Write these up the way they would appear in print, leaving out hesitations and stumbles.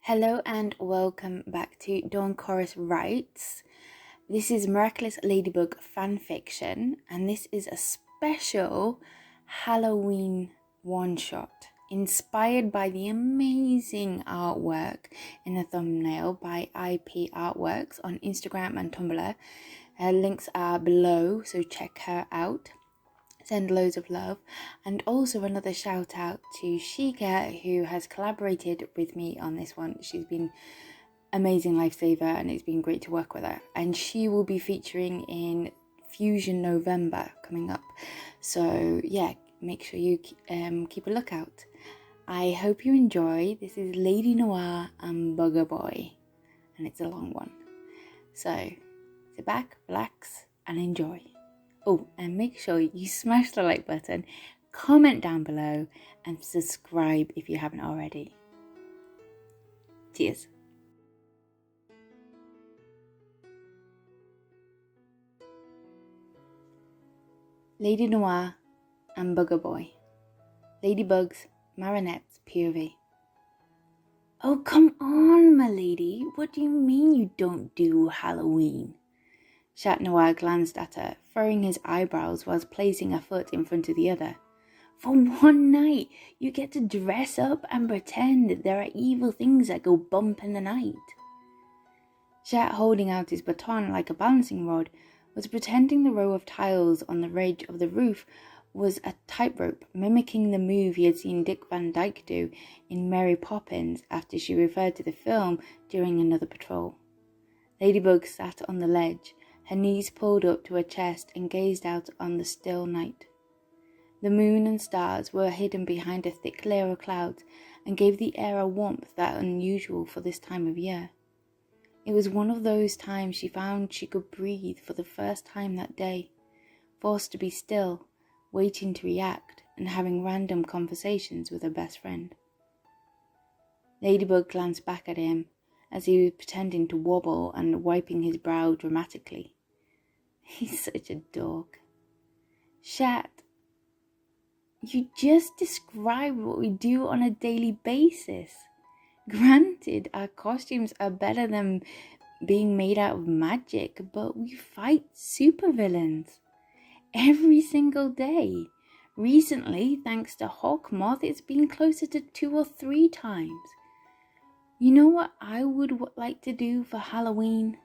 Hello and welcome back to Dawn Chorus Writes. This is Miraculous Ladybug fanfiction, and this is a special Halloween one-shot inspired by the amazing artwork in the thumbnail by IP Artworks on Instagram and Tumblr. Her links are below, so check her out. Send loads of love, and also another shout out to Shika, who has collaborated with me on this one. She's been amazing lifesaver and it's been great to work with her, and she will be featuring in Fusion November coming up, so yeah, make sure you keep a lookout. I hope you enjoy. This is Lady Noir and Bugger Boy, and it's a long one, so sit back, relax and enjoy. Oh, and make sure you smash the like button, comment down below, and subscribe if you haven't already. Cheers. Lady Noir and Bugger Boy. Ladybug's Marinette's POV. Oh, come on, my lady. What do you mean you don't do Halloween? Chat Noir glanced at her, furrowing his eyebrows whilst placing a foot in front of the other. For one night, you get to dress up and pretend that there are evil things that go bump in the night. Chat, holding out his baton like a balancing rod, was pretending the row of tiles on the ridge of the roof was a tightrope, mimicking the move he had seen Dick Van Dyke do in Mary Poppins after she referred to the film during another patrol. Ladybug sat on the ledge, her knees pulled up to her chest, and gazed out on the still night. The moon and stars were hidden behind a thick layer of clouds and gave the air a warmth that unusual for this time of year. It was one of those times she found she could breathe for the first time that day, forced to be still, waiting to react, and having random conversations with her best friend. Ladybug glanced back at him as he was pretending to wobble and wiping his brow dramatically. He's such a dork. Chat, you just described what we do on a daily basis. Granted, our costumes are better than being made out of magic, but we fight supervillains every single day. Recently, thanks to Hawkmoth, it's been closer to 2 or 3 times. You know what I would like to do for Halloween?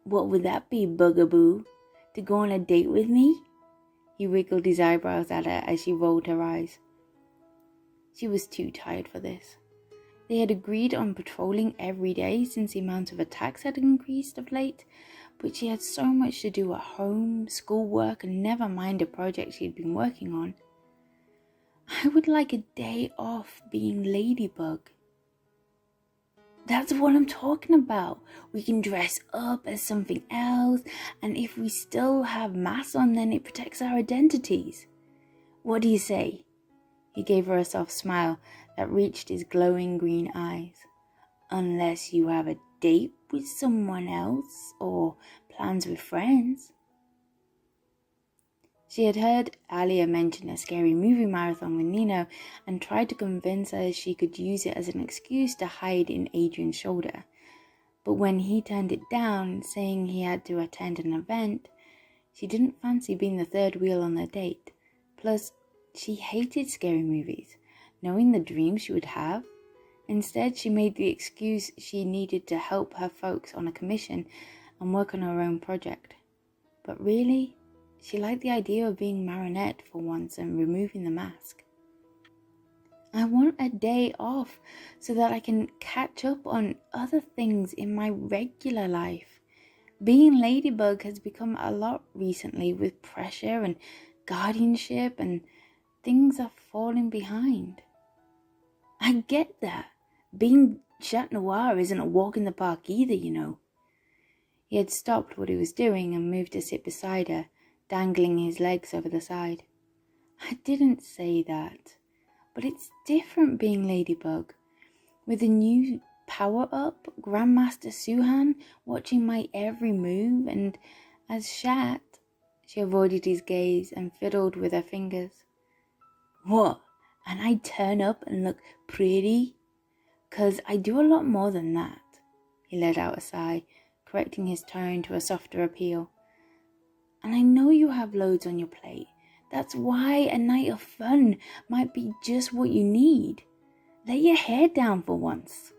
What would that be, Bugaboo? To go on a date with me? He wiggled his eyebrows at her as she rolled her eyes. She was too tired for this. They had agreed on patrolling every day since the amount of attacks had increased of late, but she had so much to do at home, schoolwork, and never mind a project she'd been working on. I would like a day off being Ladybug. That's what I'm talking about. We can dress up as something else, and if we still have masks on, then it protects our identities. What do you say? He gave her a soft smile that reached his glowing green eyes. Unless you have a date with someone else or plans with friends. She had heard Alia mention a scary movie marathon with Nino and tried to convince her she could use it as an excuse to hide in Adrian's shoulder. But when he turned it down, saying he had to attend an event, she didn't fancy being the third wheel on their date. Plus, she hated scary movies, knowing the dreams she would have. Instead, she made the excuse she needed to help her folks on a commission and work on her own project. But really, she liked the idea of being Marinette for once and removing the mask. I want a day off so that I can catch up on other things in my regular life. Being Ladybug has become a lot recently with pressure and guardianship, and things are falling behind. I get that. Being Chat Noir isn't a walk in the park either, you know. He had stopped what he was doing and moved to sit beside her, dangling his legs over the side. I didn't say that, but it's different being Ladybug. With the new power-up, Grandmaster Suhan watching my every move, and as Chat, she avoided his gaze and fiddled with her fingers. What? And I turn up and look pretty? 'Cause I do a lot more than that. He let out a sigh, correcting his tone to a softer appeal. And I know you have loads on your plate. That's why a night of fun might be just what you need. Let your hair down for once.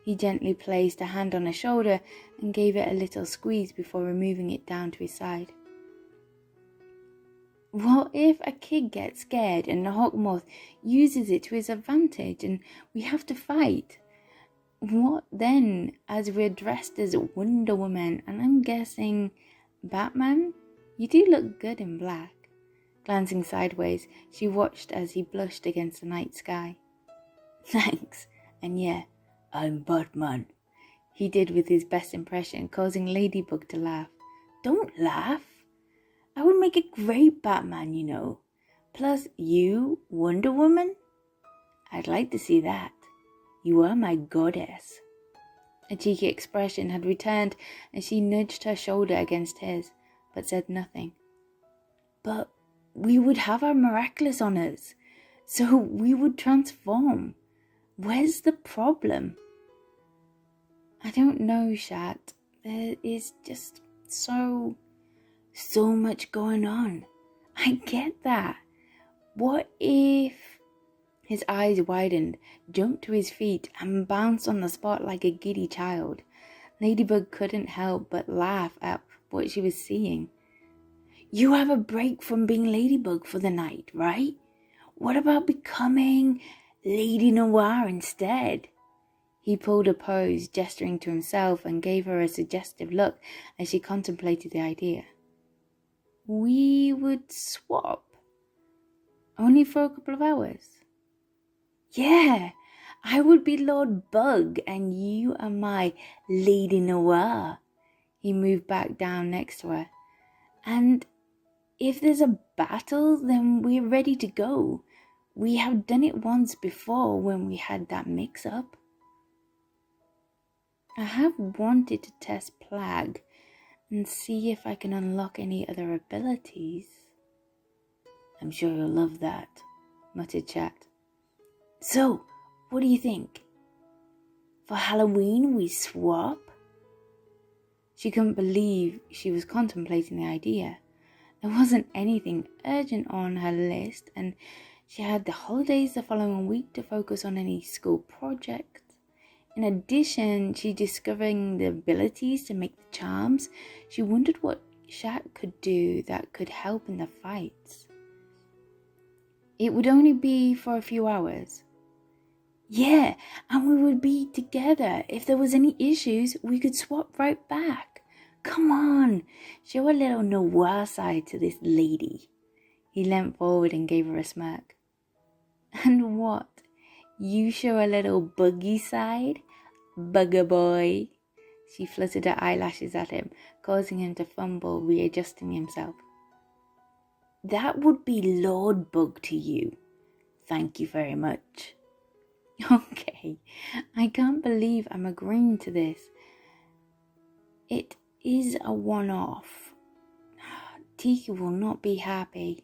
He gently placed a hand on her shoulder and gave it a little squeeze before removing it down to his side. What if a kid gets scared and the Hawkmoth uses it to his advantage and we have to fight? What then, as we're dressed as Wonder Woman and I'm guessing Batman? You do look good in black. Glancing sideways, she watched as he blushed against the night sky. Thanks, and yeah, I'm Batman. He did with his best impression, causing Ladybug to laugh. Don't laugh. I would make a great Batman, you know. Plus, you, Wonder Woman? I'd like to see that. You are my goddess. A cheeky expression had returned and she nudged her shoulder against his, but said nothing. But we would have our miraculous on us, so we would transform. Where's the problem? I don't know, Shat. There is just so much going on. I get that. What if... His eyes widened, jumped to his feet, and bounced on the spot like a giddy child. Ladybug couldn't help but laugh at what she was seeing. You have a break from being Ladybug for the night, right? What about becoming Lady Noir instead? He pulled a pose, gesturing to himself, and gave her a suggestive look as she contemplated the idea. We would swap. Only for a couple of hours. Yeah, I would be Lord Bug and you are my Lady Noir. He moved back down next to her. And if there's a battle, then we're ready to go. We have done it once before when we had that mix-up. I have wanted to test Plag and see if I can unlock any other abilities. I'm sure you'll love that, muttered Chat. So, what do you think? For Halloween we swap? She couldn't believe she was contemplating the idea. There wasn't anything urgent on her list and she had the holidays the following week to focus on any school projects. In addition, she discovering the abilities to make the charms. She wondered what Shat could do that could help in the fights. It would only be for a few hours. Yeah, and we would be together. If there was any issues, we could swap right back. Come on, show a little noir side to this lady. He leant forward and gave her a smirk. And what? You show a little buggy side? Bugger boy. She fluttered her eyelashes at him, causing him to fumble, readjusting himself. That would be Lord Bug to you. Thank you very much. Okay, I can't believe I'm agreeing to this. It is a one-off. Tiki will not be happy.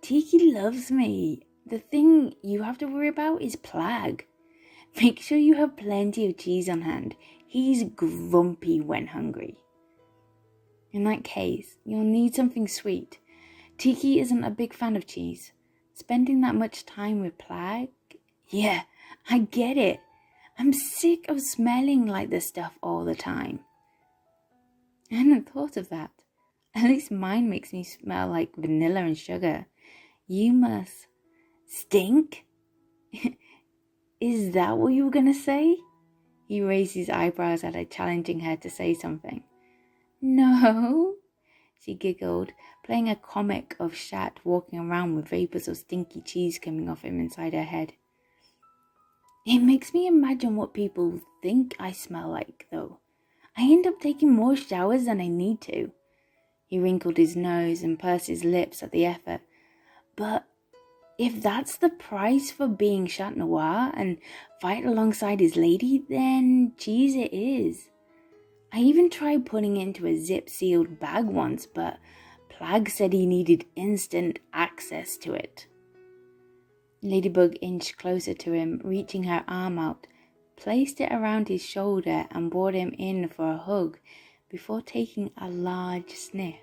Tiki loves me. The thing you have to worry about is Plag. Make sure you have plenty of cheese on hand. He's grumpy when hungry. In that case, you'll need something sweet. Tiki isn't a big fan of cheese. Spending that much time with Plag? Yeah, I get it. I'm sick of smelling like this stuff all the time. I hadn't thought of that. At least mine makes me smell like vanilla and sugar. You must stink? Is that what you were going to say? He raised his eyebrows at her, challenging her to say something. No, she giggled, playing a comic of Shat walking around with vapors of stinky cheese coming off him inside her head. It makes me imagine what people think I smell like, though. I end up taking more showers than I need to. He wrinkled his nose and pursed his lips at the effort. But if that's the price for being Chat Noir and fight alongside his lady, then cheese it is. I even tried putting it into a zip-sealed bag once, but Plag said he needed instant access to it. Ladybug inched closer to him, reaching her arm out, placed it around his shoulder and brought him in for a hug before taking a large sniff.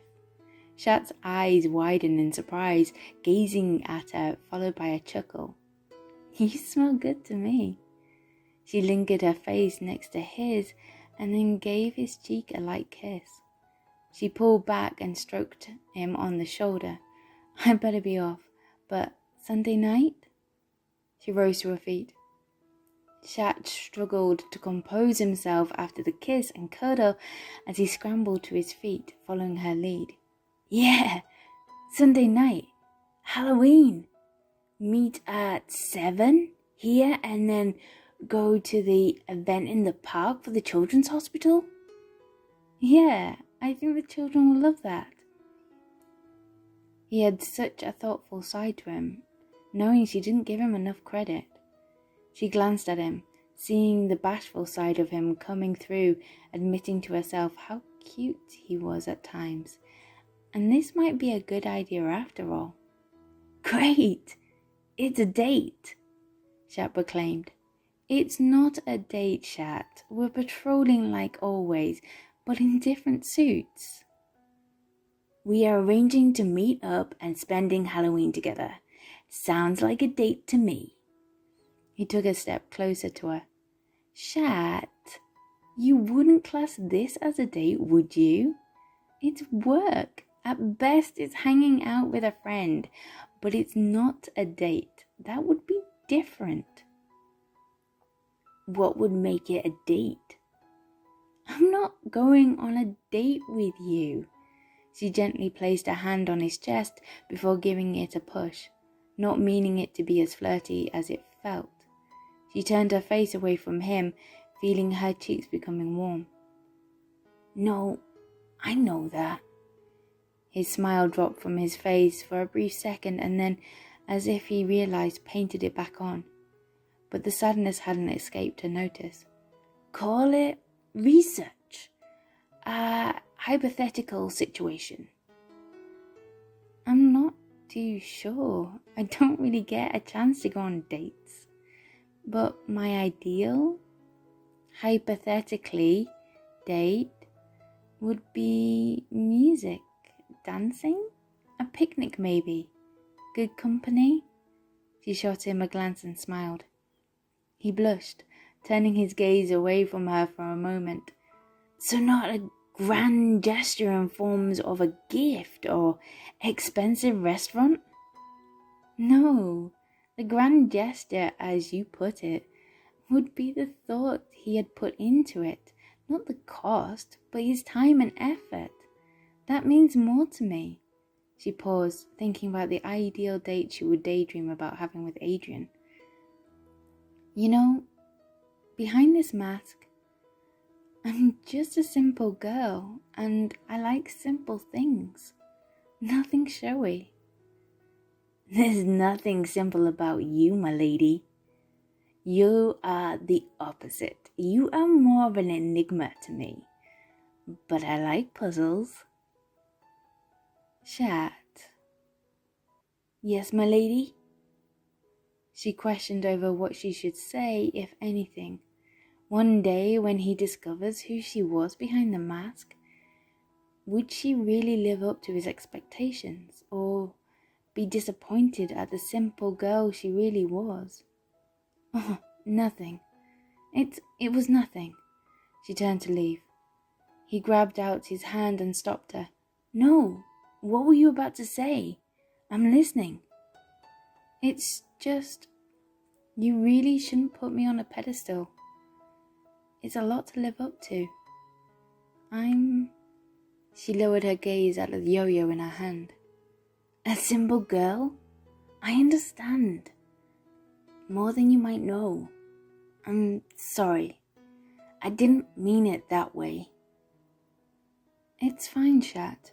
Shat's eyes widened in surprise, gazing at her, followed by a chuckle. "You smell good to me." She lingered her face next to his and then gave his cheek a light kiss. She pulled back and stroked him on the shoulder. "I'd better be off, but Sunday night?" She rose to her feet. Shat struggled to compose himself after the kiss and cuddle as he scrambled to his feet, following her lead. "Yeah, Sunday night, Halloween. Meet at 7 here and then go to the event in the park for the children's hospital?" "Yeah, I think the children will love that." He had such a thoughtful side to him, knowing she didn't give him enough credit. She glanced at him, seeing the bashful side of him coming through, admitting to herself how cute he was at times. And this might be a good idea after all. "Great! It's a date," Shat proclaimed. "It's not a date, Shat. We're patrolling like always, but in different suits. We are arranging to meet up and spending Halloween together. Sounds like a date to me." He took a step closer to her. "Shat, you wouldn't class this as a date, would you? It's work. At best, it's hanging out with a friend, but it's not a date. That would be different." "What would make it a date?" "I'm not going on a date with you." She gently placed a hand on his chest before giving it a push, not meaning it to be as flirty as it felt. She turned her face away from him, feeling her cheeks becoming warm. "No, I know that." His smile dropped from his face for a brief second and then, as if he realized, painted it back on. But the sadness hadn't escaped her notice. "Call it research. A hypothetical situation." "I'm not too sure. I don't really get a chance to go on dates. But my ideal, hypothetically, date would be music, dancing, a picnic maybe, good company." She shot him a glance and smiled. He blushed, turning his gaze away from her for a moment. "So not a grand gesture in forms of a gift or expensive restaurant?" "No. The grand gesture, as you put it, would be the thought he had put into it, not the cost, but his time and effort. That means more to me." She paused, thinking about the ideal date she would daydream about having with Adrian. "You know, behind this mask, I'm just a simple girl, and I like simple things. Nothing showy." "There's nothing simple about you, my lady. You are the opposite. You are more of an enigma to me. But I like puzzles." "Shat." "Yes, my lady?" She questioned over what she should say, if anything. One day, when he discovers who she was behind the mask, would she really live up to his expectations, or be disappointed at the simple girl she really was? "Oh, nothing. It was nothing." She turned to leave. He grabbed out his hand and stopped her. "No, what were you about to say? I'm listening." "It's just, you really shouldn't put me on a pedestal. It's a lot to live up to. She lowered her gaze at the yo-yo in her hand. "A simple girl? I understand. More than you might know. I'm sorry. I didn't mean it that way." "It's fine, Shat."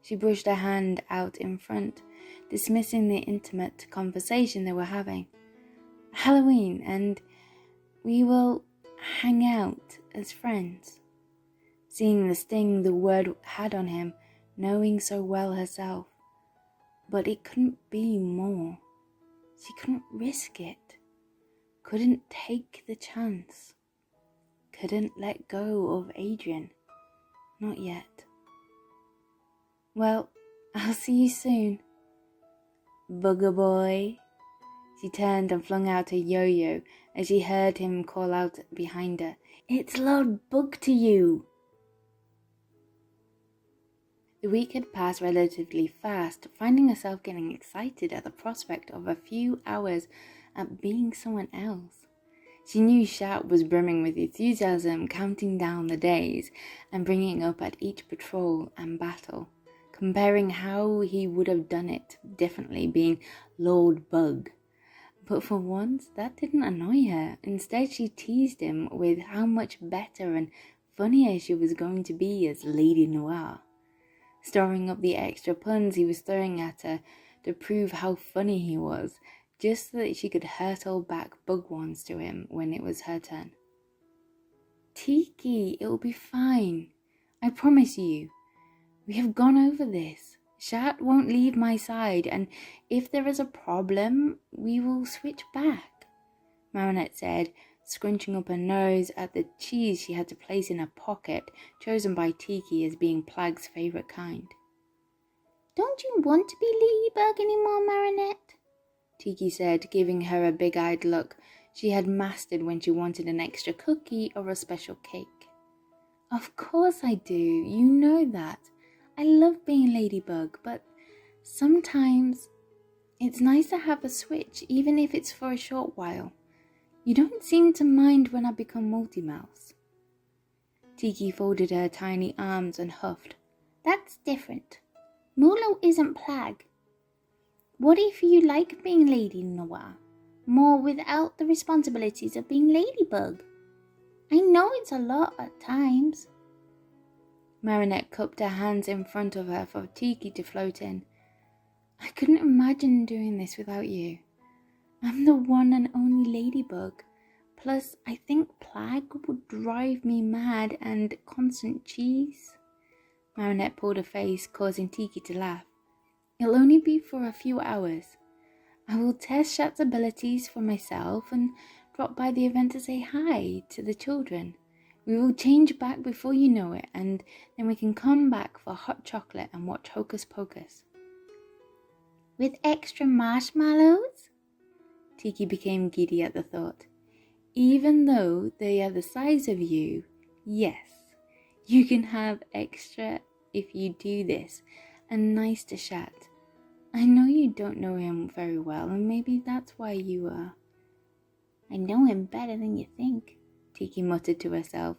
She brushed her hand out in front, dismissing the intimate conversation they were having. "Halloween, and we will hang out as friends." Seeing the sting the word had on him, knowing so well herself. But it couldn't be more. She couldn't risk it. Couldn't take the chance. Couldn't let go of Adrian. Not yet. Well, I'll see you soon. Bugger boy. She turned and flung out a yo-yo as she heard him call out behind her. It's Lord Bug to you. The week had passed relatively fast, finding herself getting excited at the prospect of a few hours at being someone else. She knew Shat was brimming with enthusiasm, counting down the days and bringing up at each patrol and battle, comparing how he would have done it differently being Lord Bug. But for once, that didn't annoy her. Instead, she teased him with how much better and funnier she was going to be as Lady Noir, storing up the extra puns he was throwing at her to prove how funny he was, just so that she could hurtle back bug ones to him when it was her turn. Tikki, it'll be fine. I promise you. We have gone over this. Shat won't leave my side, and if there is a problem, we will switch back, Marinette said, scrunching up her nose at the cheese she had to place in her pocket, chosen by Tikki as being Plag's favourite kind. Don't you want to be Ladybug anymore, Marinette? Tikki said, giving her a big-eyed look she had mastered when she wanted an extra cookie or a special cake. Of course I do, you know that. I love being Ladybug, but sometimes it's nice to have a switch, even if it's for a short while. You don't seem to mind when I become Multi-Mouse. Tikki folded her tiny arms and huffed. That's different. Molo isn't Plag. What if you like being Lady Noir, more without the responsibilities of being Ladybug? I know it's a lot at times. Marinette cupped her hands in front of her for Tikki to float in. I couldn't imagine doing this without you. I'm the one and only Ladybug. Plus, I think Plag would drive me mad and constant cheese. Marinette pulled her face, causing Tikki to laugh. It'll only be for a few hours. I will test Shat's abilities for myself and drop by the event to say hi to the children. We will change back before you know it, and then we can come back for hot chocolate and watch Hocus Pocus. With extra marshmallows? Tikki became giddy at the thought. Even though they are the size of you, yes, you can have extra if you do this, and nice to Shat. I know you don't know him very well, and maybe that's why you are. I know him better than you think, Tikki muttered to herself,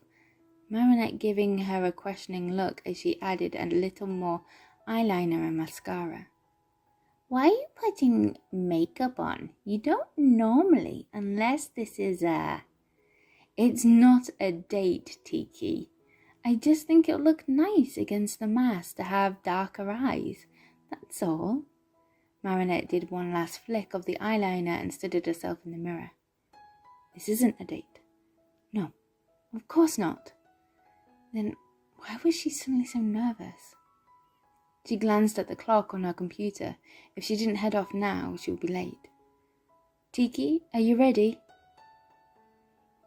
Marinette giving her a questioning look as she added a little more eyeliner and mascara. Why are you putting makeup on? You don't normally, unless this is a... It's not a date, Tikki. I just think it'll look nice against the mask to have darker eyes. That's all. Marinette did one last flick of the eyeliner and studied herself in the mirror. This isn't a date. No, of course not. Then why was she suddenly so nervous? She glanced at the clock on her computer. If she didn't head off now, she would be late. Tikki, are you ready?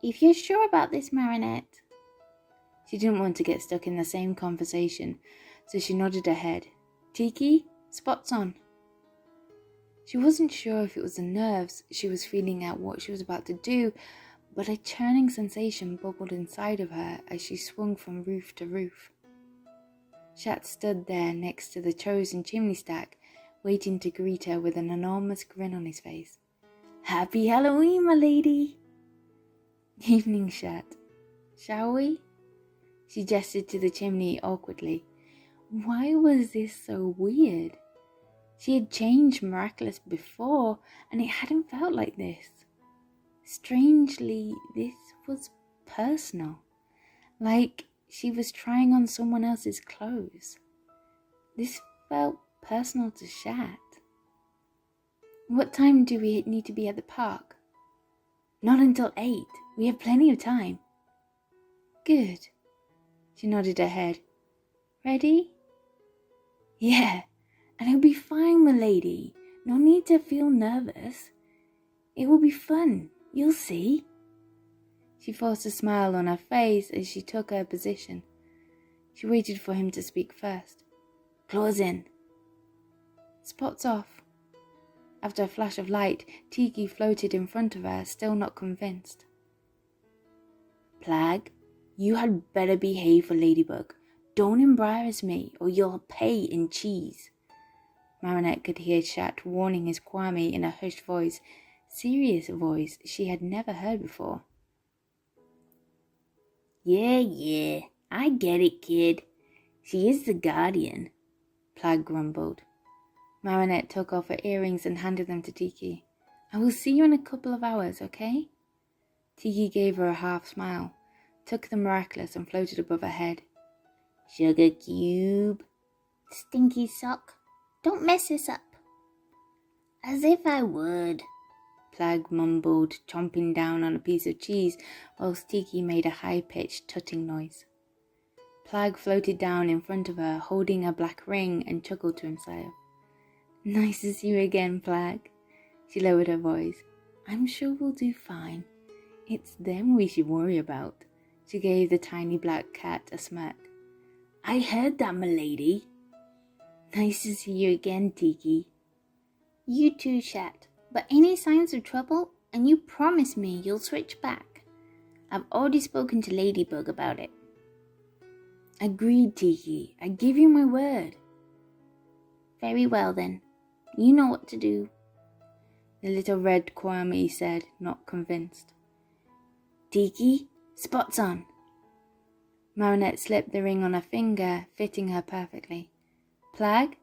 If you're sure about this, Marinette. She didn't want to get stuck in the same conversation, so she nodded her head. Tikki, spots on. She wasn't sure if it was the nerves she was feeling at what she was about to do, but a churning sensation bubbled inside of her as she swung from roof to roof. Shat stood there next to the chosen chimney stack, waiting to greet her with an enormous grin on his face. Happy Halloween, my lady! Evening, Shat. Shall we? She gestured to the chimney awkwardly. Why was this so weird? She had changed miraculous before, and it hadn't felt like this. Strangely, this was personal. Like she was trying on someone else's clothes. This felt personal to Shat. What time do we need to be at the park? Not until 8. We have plenty of time. Good. She nodded her head. Ready? Yeah, and it'll be fine, my lady. No need to feel nervous. It will be fun. You'll see. She forced a smile on her face as she took her position. She waited for him to speak first. Claws in. Spots off. After a flash of light, Tiki floated in front of her, still not convinced. Plag, you had better behave for Ladybug. Don't embarrass me, or you'll pay in cheese. Marinette could hear Shat warning his Kwame in a hushed voice, serious voice she had never heard before. Yeah, I get it, kid. She is the guardian, Plag grumbled. Marinette took off her earrings and handed them to Tiki. I will see you in a couple of hours, okay? Tiki gave her a half smile, took the miraculous and floated above her head. Sugar cube. Stinky sock. Don't mess this up. As if I would, Plag mumbled, chomping down on a piece of cheese, whilst Tiki made a high-pitched tutting noise. Plag floated down in front of her, holding a black ring, and chuckled to himself. Nice to see you again, Plag. She lowered her voice. I'm sure we'll do fine. It's them we should worry about. She gave the tiny black cat a smirk. I heard that, m'lady. Nice to see you again, Tiki. You too, Shat. But any signs of trouble, and you promise me you'll switch back. I've already spoken to Ladybug about it. Agreed, Tiki. I give you my word. Very well, then. You know what to do. The little red Kwame said, not convinced. Tiki, spots on. Marinette slipped the ring on her finger, fitting her perfectly. Plag,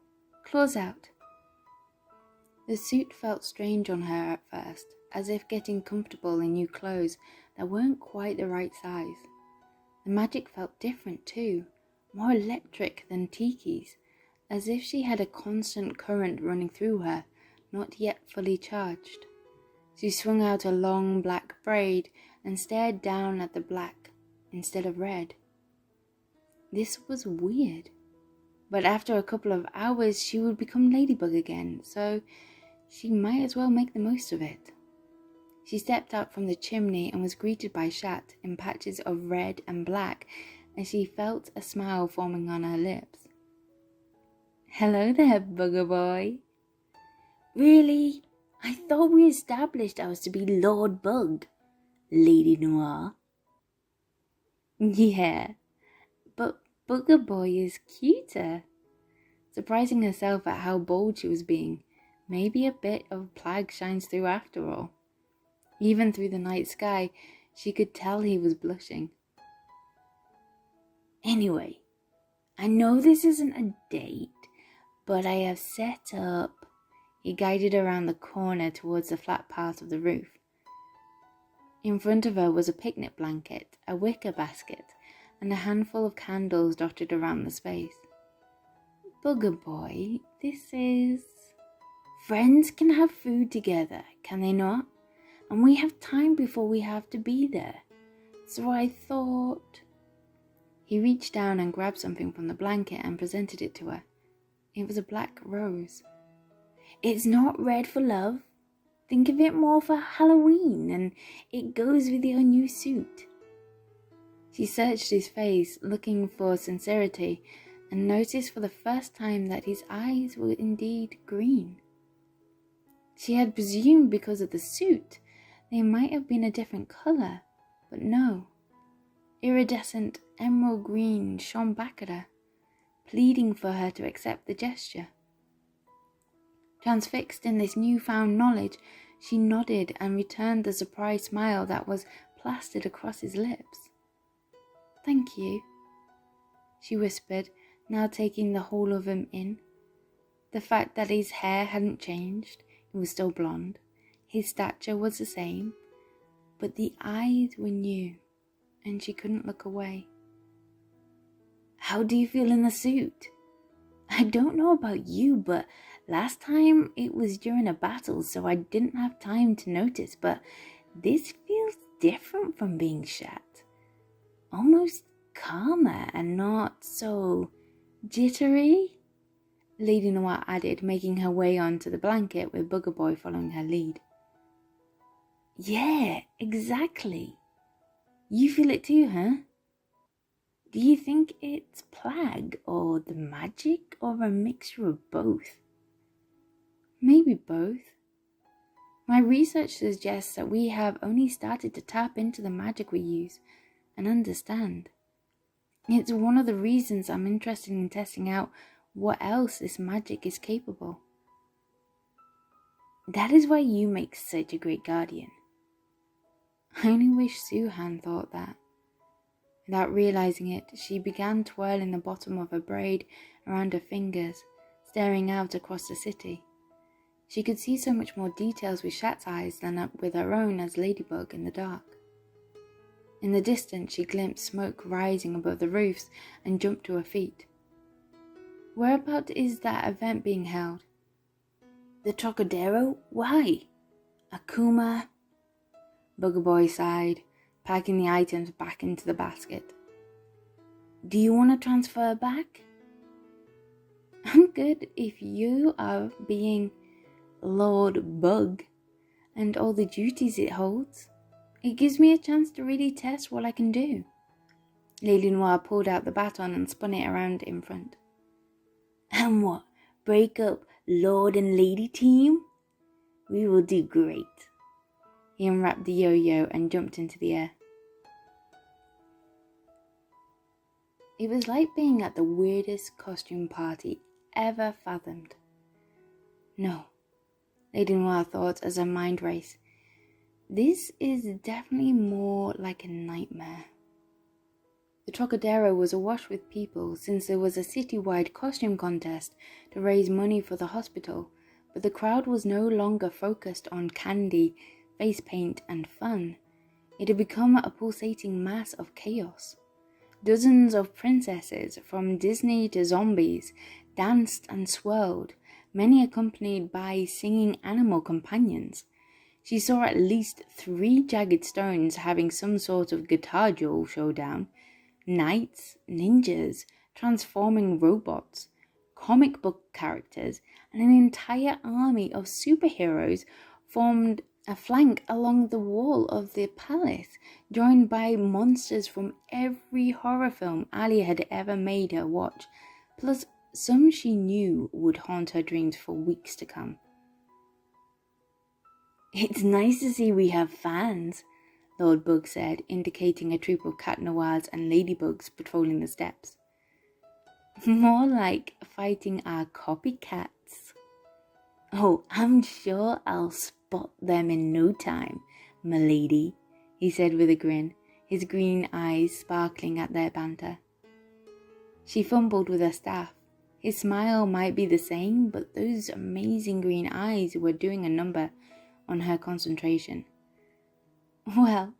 claws out. The suit felt strange on her at first, as if getting comfortable in new clothes that weren't quite the right size. The magic felt different too, more electric than Tiki's, as if she had a constant current running through her, not yet fully charged. She swung out a long black braid and stared down at the black instead of red. This was weird, but after a couple of hours she would become Ladybug again, so she might as well make the most of it. She stepped out from the chimney and was greeted by Shat in patches of red and black, and she felt a smile forming on her lips. Hello there, Bugger Boy. Really? I thought we established I was to be Lord Bug, Lady Noir. Yeah, but Bugger Boy is cuter. Surprising herself at how bold she was being, maybe a bit of Plag shines through after all. Even through the night sky, she could tell he was blushing. Anyway, I know this isn't a date, but I have set up. He guided around the corner towards the flat part of the roof. In front of her was a picnic blanket, a wicker basket, and a handful of candles dotted around the space. Bugger Boy, this is... Friends can have food together, can they not? And we have time before we have to be there. So I thought... He reached down and grabbed something from the blanket and presented it to her. It was a black rose. It's not red for love. Think of it more for Halloween, and it goes with your new suit. She searched his face, looking for sincerity, and noticed for the first time that his eyes were indeed green. She had presumed because of the suit they might have been a different colour, but no. Iridescent emerald green shone back at her, pleading for her to accept the gesture. Transfixed in this newfound knowledge, she nodded and returned the surprised smile that was plastered across his lips. Thank you, she whispered, now taking the whole of him in. The fact that his hair hadn't changed, it was still blonde, his stature was the same, but the eyes were new, and she couldn't look away. How do you feel in the suit? I don't know about you, but last time it was during a battle, so I didn't have time to notice, but this feels different from being Shat. Almost calmer and not so jittery, Lady Noir added, making her way onto the blanket with Bugger Boy following her lead. Yeah, exactly. You feel it too, huh? Do you think it's plague or the magic or a mixture of both? Maybe both. My research suggests that we have only started to tap into the magic we use and understand. It's one of the reasons I'm interested in testing out what else this magic is capable. That is why you make such a great guardian. I only wish Suhan thought that. Without realizing it, she began twirling the bottom of her braid around her fingers, staring out across the city. She could see so much more details with Shat's eyes than with her own as Ladybug in the dark. In the distance, she glimpsed smoke rising above the roofs and jumped to her feet. Whereabout is that event being held? The Trocadero? Why? Akuma? Bugger Boy sighed, packing the items back into the basket. Do you want to transfer back? I'm good if you are being Lord Bug and all the duties it holds. It gives me a chance to really test what I can do. Lady Noir pulled out the baton and spun it around in front. And what? Break up Lord and Lady team? We will do great. He unwrapped the yo-yo and jumped into the air. It was like being at the weirdest costume party ever fathomed. No, Lady Noir thought as her mind raced. This is definitely more like a nightmare. The Trocadero was awash with people since there was a citywide costume contest to raise money for the hospital, but the crowd was no longer focused on candy, face paint, and fun. It had become a pulsating mass of chaos. Dozens of princesses, from Disney to zombies, danced and swirled, many accompanied by singing animal companions. She saw at least 3 jagged stones having some sort of guitar duel showdown, knights, ninjas, transforming robots, comic book characters, and an entire army of superheroes formed a flank along the wall of the palace, joined by monsters from every horror film Ali had ever made her watch, plus some she knew would haunt her dreams for weeks to come. It's nice to see we have fans, Lord Bug said, indicating a troop of cat noirs and ladybugs patrolling the steps. More like fighting our copycats. Oh, I'm sure I'll spot them in no time, m'lady, he said with a grin, his green eyes sparkling at their banter. She fumbled with her staff. His smile might be the same, but those amazing green eyes were doing a number on her concentration. Well,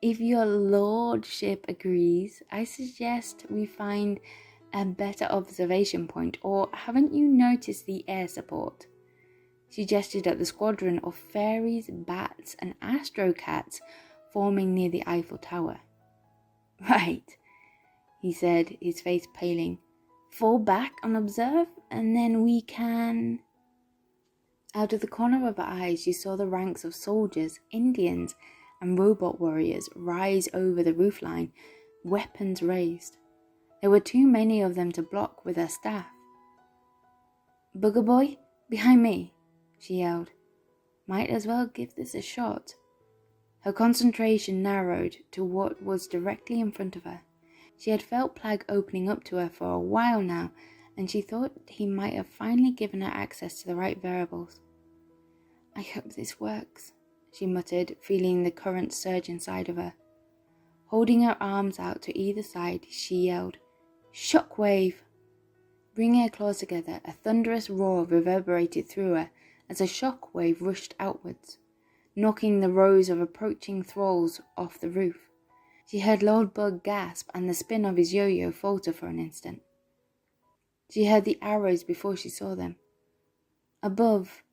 if your lordship agrees, I suggest we find a better observation point, or haven't you noticed the air support? She gestured at the squadron of fairies, bats, and astrocats forming near the Eiffel Tower. Right, he said, his face paling. Fall back and observe, and then we can... Out of the corner of her eyes, she saw the ranks of soldiers, Indians, and robot warriors rise over the roofline, weapons raised. There were too many of them to block with her staff. Bugger Boy, behind me, she yelled. Might as well give this a shot. Her concentration narrowed to what was directly in front of her. She had felt Plagg opening up to her for a while now, and she thought he might have finally given her access to the right variables. I hope this works, she muttered, feeling the current surge inside of her. Holding her arms out to either side, she yelled, Shockwave! Bringing her claws together, a thunderous roar reverberated through her as a shockwave rushed outwards, knocking the rows of approaching thralls off the roof. She heard Lord Bug gasp and the spin of his yo-yo falter for an instant. She heard the arrows before she saw them. Above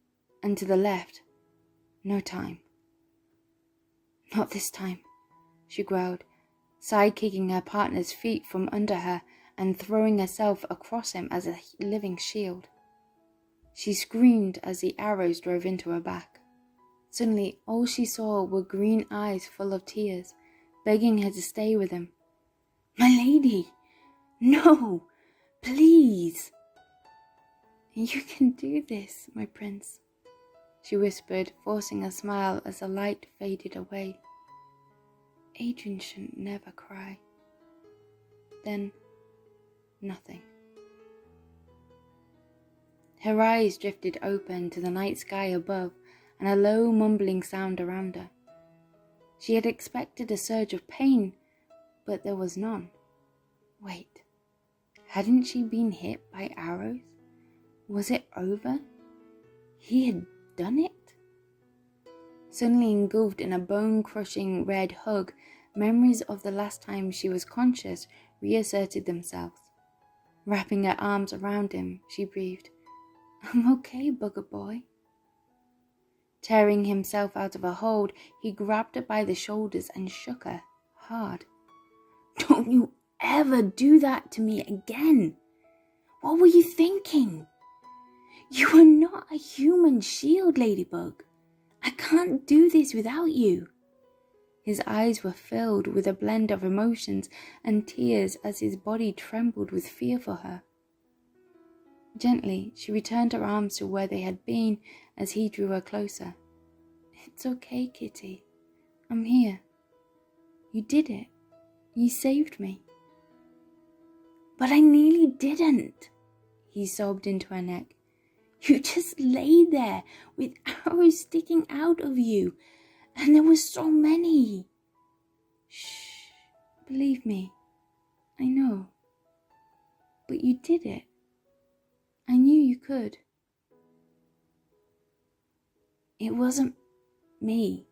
and to the left. No time. Not this time, she growled, side-kicking her partner's feet from under her and throwing herself across him as a living shield. She screamed as the arrows drove into her back. Suddenly, all she saw were green eyes full of tears, begging her to stay with him. "My lady! No! Please!" "You can do this, my prince," she whispered, forcing a smile as the light faded away. "Adrian shouldn't never cry." Then, nothing. Her eyes drifted open to the night sky above and a low mumbling sound around her. She had expected a surge of pain, but there was none. Wait, hadn't she been hit by arrows? Was it over? He had done it? Suddenly engulfed in a bone-crushing red hug, memories of the last time she was conscious reasserted themselves. Wrapping her arms around him, she breathed, "I'm okay, bugger boy." Tearing himself out of her hold, he grabbed her by the shoulders and shook her hard. "Don't you ever do that to me again. What were you thinking? You are not a human shield, Ladybug. I can't do this without you." His eyes were filled with a blend of emotions and tears as his body trembled with fear for her. Gently, she returned her arms to where they had been as he drew her closer. "It's okay, Kitty. I'm here. You did it. You saved me." "But I nearly didn't," he sobbed into her neck. "You just lay there with arrows sticking out of you, and there were so many." "Shh, believe me, I know. But you did it. I knew you could." "It wasn't me,"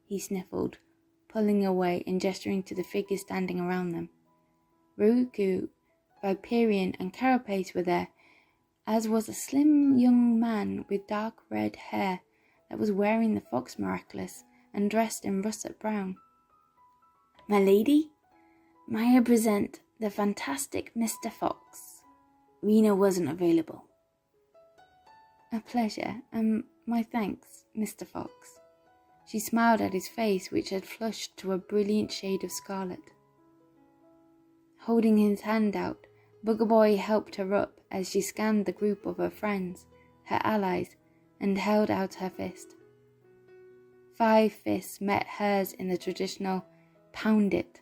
he sniffled, pulling away and gesturing to the figures standing around them. Ruku, Viperion, and Carapace were there, as was a slim young man with dark red hair that was wearing the fox miraculous and dressed in russet brown. "My lady, may I present the fantastic Mr. Fox. Rena wasn't available." "A pleasure, and my thanks, Mr. Fox." She smiled at his face, which had flushed to a brilliant shade of scarlet. Holding his hand out, Bugger Boy helped her up as she scanned the group of her friends, her allies, and held out her fist. 5 fists met hers in the traditional "pound it,"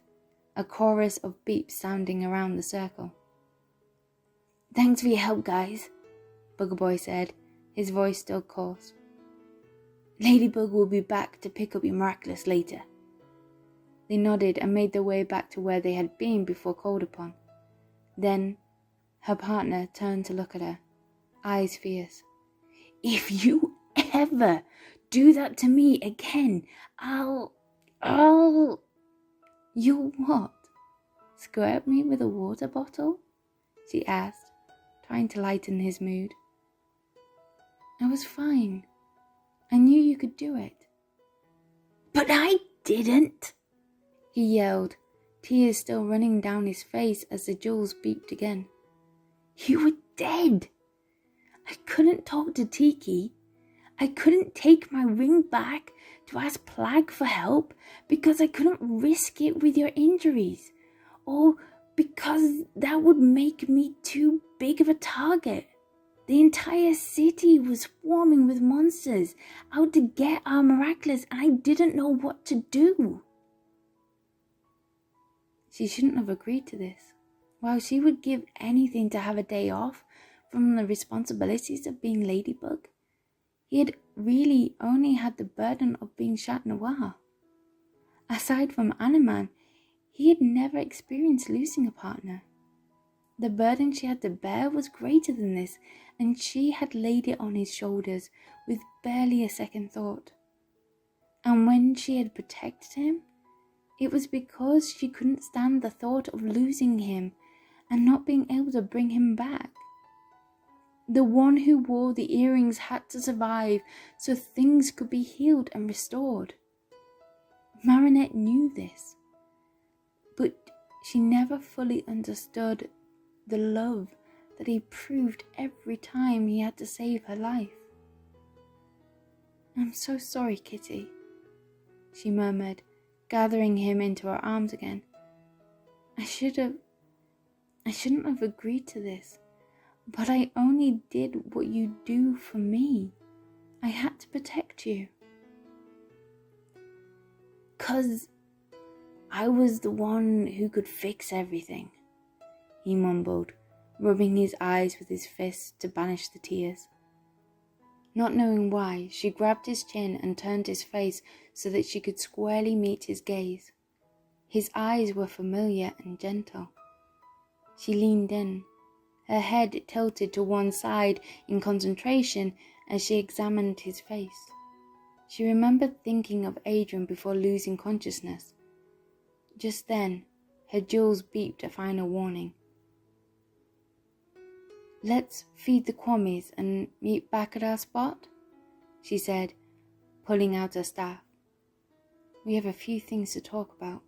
a chorus of beeps sounding around the circle. "Thanks for your help, guys," Bugger Boy said, his voice still coarse. "Ladybug will be back to pick up your miraculous later." They nodded and made their way back to where they had been before called upon. Then her partner turned to look at her, eyes fierce. "If you ever do that to me again, I'll... "You'll what? Squirt me with a water bottle?" she asked, trying to lighten his mood. "I was fine. I knew you could do it." "But I didn't!" he yelled, tears still running down his face as the jewels beeped again. "You were dead. I couldn't talk to Tiki. I couldn't take my ring back to ask Plag for help because I couldn't risk it with your injuries, or because that would make me too big of a target. The entire city was swarming with monsters out to get our miraculous, and I didn't know what to do." She shouldn't have agreed to this. While she would give anything to have a day off from the responsibilities of being Ladybug, he had really only had the burden of being Chat Noir. Aside from Animan, he had never experienced losing a partner. The burden she had to bear was greater than this, and she had laid it on his shoulders with barely a second thought. And when she had protected him, it was because she couldn't stand the thought of losing him and not being able to bring him back. The one who wore the earrings had to survive so things could be healed and restored. Marinette knew this, but she never fully understood the love that he proved every time he had to save her life. I'm so sorry, Kitty, she murmured, gathering him into her arms again. I shouldn't have agreed to this, but I only did what you do for me. I had to protect you. 'Cause I was the one who could fix everything, he mumbled, rubbing his eyes with his fist to banish the tears. Not knowing why, she grabbed his chin and turned his face so that she could squarely meet his gaze. His eyes were familiar and gentle. She leaned in, her head tilted to one side in concentration as she examined his face. She remembered thinking of Adrian before losing consciousness. Just then, her jewels beeped a final warning. Let's feed the Kwamis and meet back at our spot, she said, pulling out her staff. We have a few things to talk about.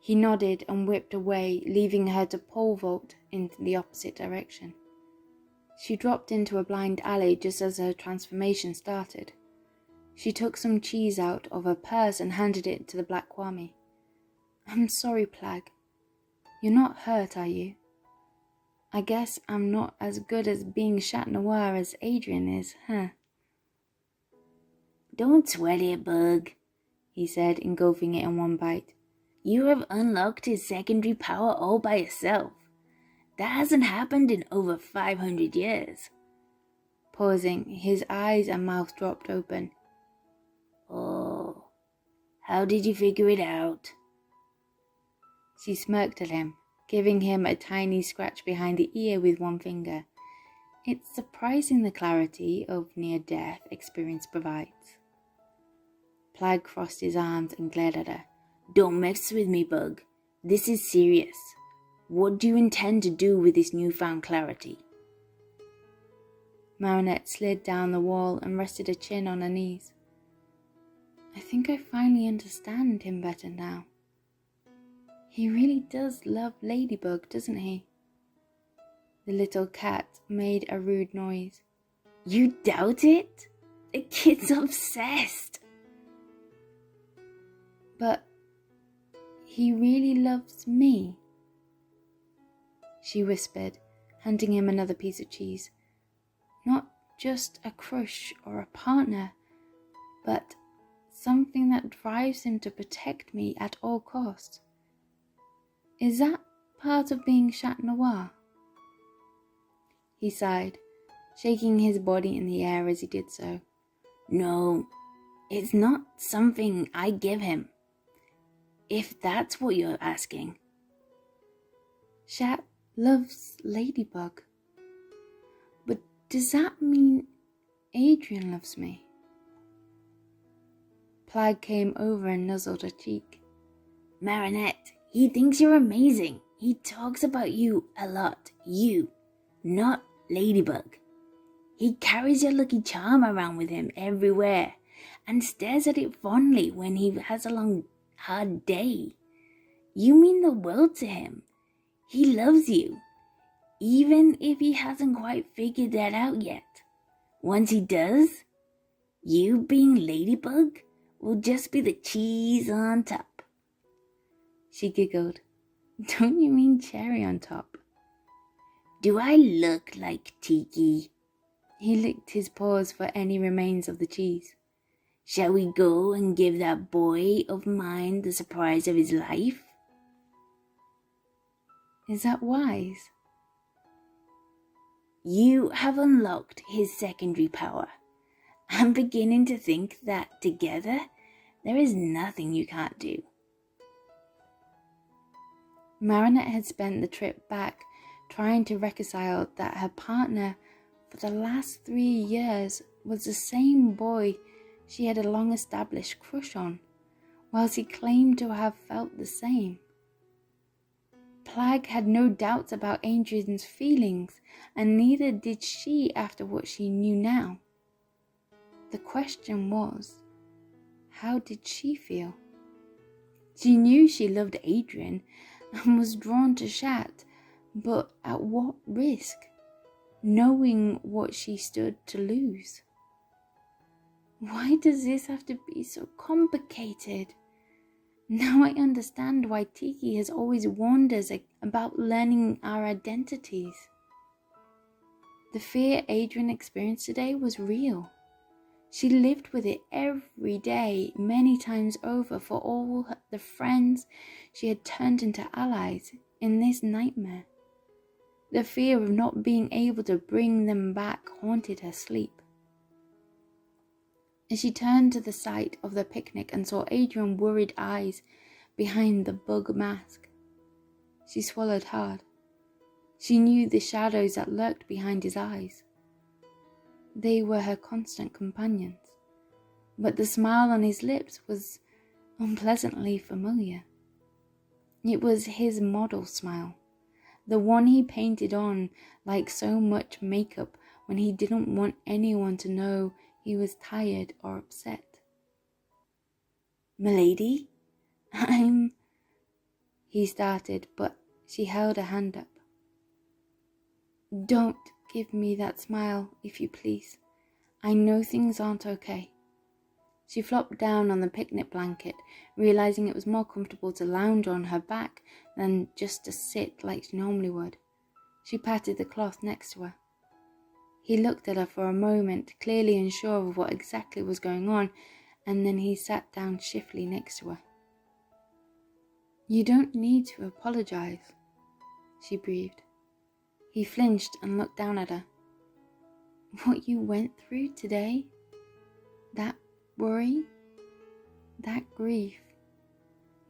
He nodded and whipped away, leaving her to pole vault in the opposite direction. She dropped into a blind alley just as her transformation started. She took some cheese out of her purse and handed it to the Black Kwami. I'm sorry, Plag. You're not hurt, are you? I guess I'm not as good at being Chat Noir as Adrian is, huh? Don't sweat it, Bug, he said, engulfing it in one bite. You have unlocked his secondary power all by yourself. That hasn't happened in over 500 years. Pausing, his eyes and mouth dropped open. Oh, how did you figure it out? She smirked at him, giving him a tiny scratch behind the ear with one finger. It's surprising the clarity of near-death experience provides. Plag crossed his arms and glared at her. Don't mess with me, Bug. This is serious. What do you intend to do with this newfound clarity? Marinette slid down the wall and rested her chin on her knees. I think I finally understand him better now. He really does love Ladybug, doesn't he? The little cat made a rude noise. You doubt it? The kid's obsessed. But he really loves me, she whispered, handing him another piece of cheese. Not just a crush or a partner, but something that drives him to protect me at all costs. Is that part of being Chat Noir? He sighed, shaking his body in the air as he did so. No, it's not something I give him, if that's what you're asking. Chat loves Ladybug. But does that mean Adrian loves me? Plag came over and nuzzled her cheek. Marinette, he thinks you're amazing. He talks about you a lot. You, not Ladybug. He carries your lucky charm around with him everywhere and stares at it fondly when he has a long, hard day. You mean the world to him. He loves you, even if he hasn't quite figured that out yet. Once he does, you being Ladybug will just be the cheese on top. She giggled. Don't you mean cherry on top? Do I look like Tiki? He licked his paws for any remains of the cheese. Shall we go and give that boy of mine the surprise of his life? Is that wise? You have unlocked his secondary power. I'm beginning to think that together, there is nothing you can't do. Marinette had spent the trip back trying to reconcile that her partner for the last 3 years was the same boy she had a long-established crush on, whilst he claimed to have felt the same. Plag had no doubts about Adrian's feelings, and neither did she after what she knew now. The question was, how did she feel? She knew she loved Adrian and was drawn to Chat, but at what risk, knowing what she stood to lose? Why does this have to be so complicated? Now I understand why Tiki has always warned us about learning our identities. The fear Adrian experienced today was real. She lived with it every day, many times over, for all the friends she had turned into allies in this nightmare. The fear of not being able to bring them back haunted her sleep. As she turned to the site of the picnic and saw Adrian's worried eyes behind the bug mask, she swallowed hard. She knew the shadows that lurked behind his eyes. They were her constant companions, but the smile on his lips was unpleasantly familiar. It was his model smile, the one he painted on like so much makeup when he didn't want anyone to know he was tired or upset. "Milady, he started, but she held a hand up. "Don't give me that smile, if you please. I know things aren't okay." She flopped down on the picnic blanket, realizing it was more comfortable to lounge on her back than just to sit like she normally would. She patted the cloth next to her. He looked at her for a moment, clearly unsure of what exactly was going on, and then he sat down stiffly next to her. "You don't need to apologize," she breathed. He flinched and looked down at her. "What you went through today, that worry, that grief,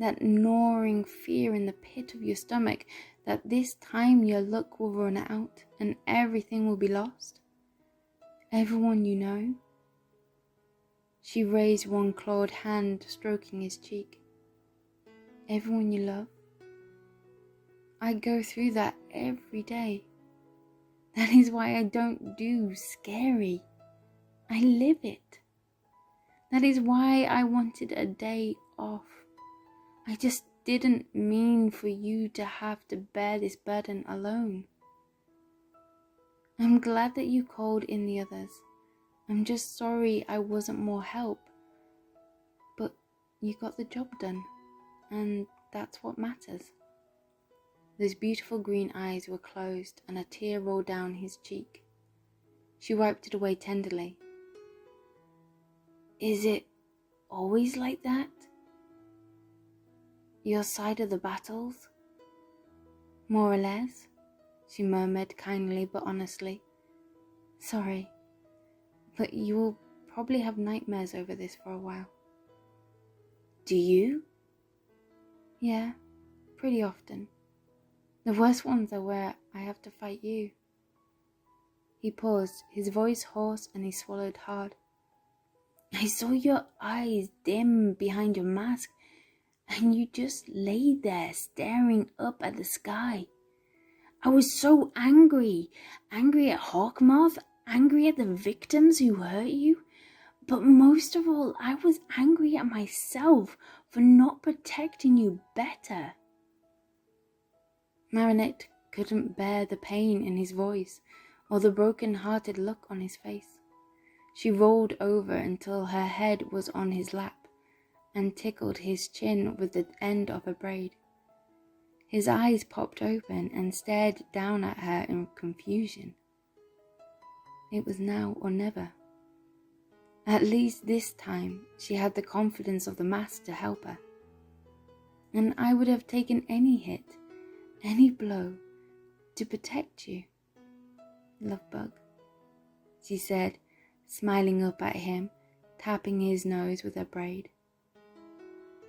that gnawing fear in the pit of your stomach that this time your luck will run out and everything will be lost. Everyone you know." She raised one clawed hand, stroking his cheek. "Everyone you love. I go through that every day. That is why I don't do scary. I live it. That is why I wanted a day off. I just didn't mean for you to have to bear this burden alone. I'm glad that you called in the others. I'm just sorry I wasn't more help. But you got the job done, and that's what matters." Those beautiful green eyes were closed and a tear rolled down his cheek. She wiped it away tenderly. "Is it always like that? Your side of the battles?" "More or less," she murmured kindly but honestly. "Sorry, but you will probably have nightmares over this for a while." "Do you?" "Yeah, pretty often. The worst ones are where I have to fight you." He paused, his voice hoarse, and he swallowed hard. "I saw your eyes dim behind your mask, and you just lay there staring up at the sky. I was so angry at Hawkmoth, angry at the victims who hurt you, but most of all, I was angry at myself for not protecting you better." Marinette couldn't bear the pain in his voice or the broken-hearted look on his face. She rolled over until her head was on his lap and tickled his chin with the end of her braid. His eyes popped open and stared down at her in confusion. It was now or never. At least this time she had the confidence of the mask to help her. "And I would have taken any hit, any blow, to protect you, Lovebug," she said, smiling up at him, tapping his nose with her braid.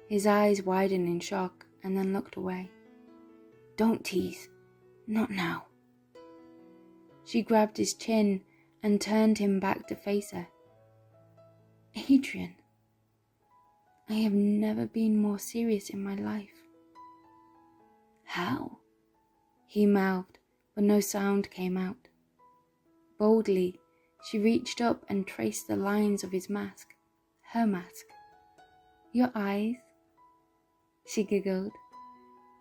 His eyes widened in shock and then looked away. "Don't tease. Not now." She grabbed his chin and turned him back to face her. "Adrian, I have never been more serious in my life." "How?" he mouthed, but no sound came out. Boldly, she reached up and traced the lines of his mask, her mask. "Your eyes," she giggled,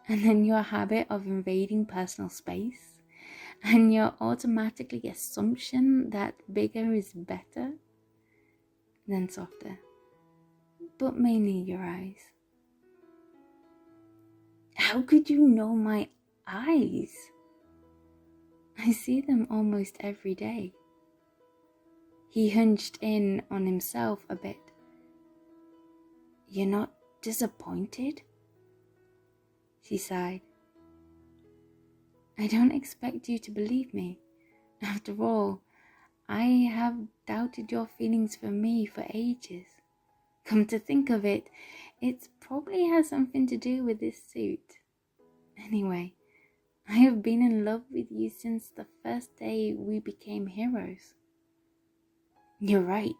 "and then your habit of invading personal space, and your automatically assumption that bigger is better. then softer, but mainly your eyes. How could you know my eyes? I see them almost every day. He hunched in on himself a bit. You're not disappointed? She sighed. I don't expect you to believe me. After all, I have doubted your feelings for me for ages. Come to think of it, it probably has something to do with this suit. Anyway, I have been in love with you since the first day we became heroes. You're right.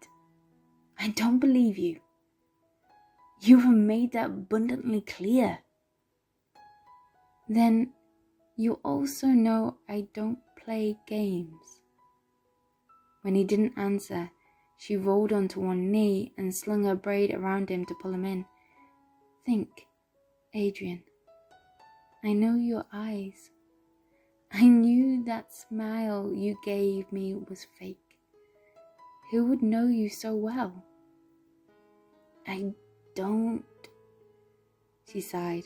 I don't believe you. You have made that abundantly clear. Then you also know I don't play games. When he didn't answer, she rolled onto one knee and slung her braid around him to pull him in. Think, Adrian. I know your eyes. I knew that smile you gave me was fake. Who would know you so well? I don't... She sighed.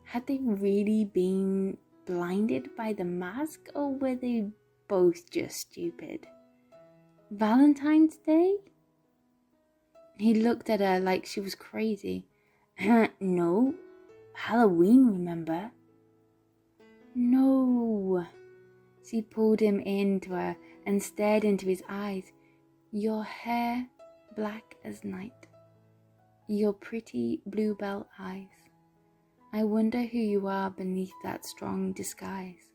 Had they really been blinded by the mask, or were they both just stupid? Valentine's Day? He looked at her like she was crazy. No, Halloween, remember? No. She pulled him into her and stared into his eyes. Your hair black as night. Your pretty bluebell eyes. I wonder who you are beneath that strong disguise.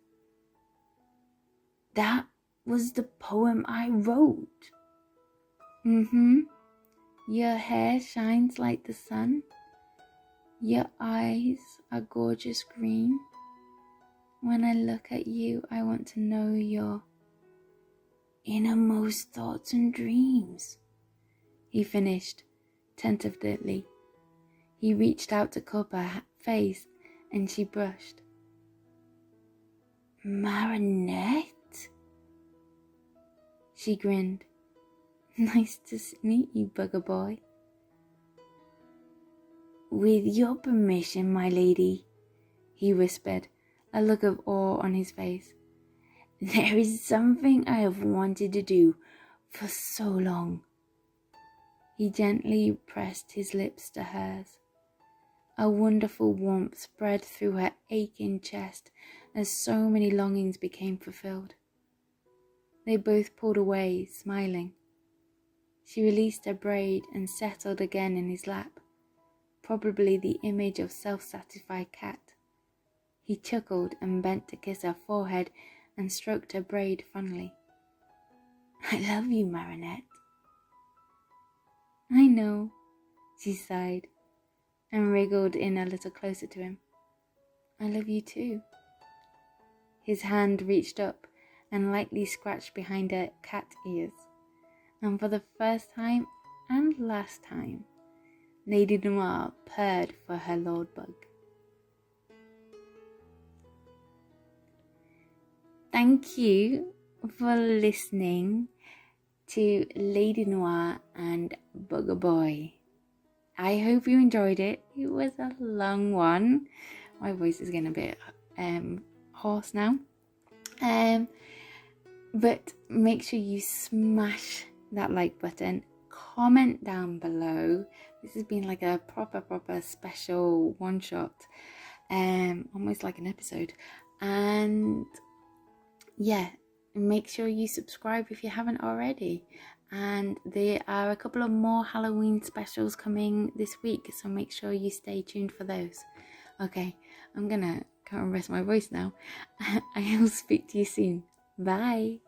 That was the poem I wrote. Your hair shines like the sun. Your eyes are gorgeous green. When I look at you, I want to know your innermost thoughts and dreams, he finished, tentatively. He reached out to cup her face, and she brushed. Marinette? She grinned. Nice to meet you, bugger boy. With your permission, my lady, he whispered, a look of awe on his face. There is something I have wanted to do for so long. He gently pressed his lips to hers. A wonderful warmth spread through her aching chest as so many longings became fulfilled. They both pulled away, smiling. She released her braid and settled again in his lap, probably the image of self-satisfied cat. He chuckled and bent to kiss her forehead and stroked her braid fondly. I love you, Marinette. I know, she sighed and wriggled in a little closer to him. I love you too. His hand reached up and lightly scratched behind her cat ears. And for the first time and last time, Lady Noir purred for her Lord Bug. Thank you for listening to Lady Noir and Bugger Boy. I hope you enjoyed it. It was a long one. My voice is getting a bit hoarse now. But make sure you smash that like button. Comment down below. This has been like a proper special one shot. Almost like an episode. And yeah, make sure you subscribe if you haven't already. And there are a couple of more Halloween specials coming this week, so make sure you stay tuned for those. Okay, I'm gonna go and rest my voice now. I will speak to you soon. Bye.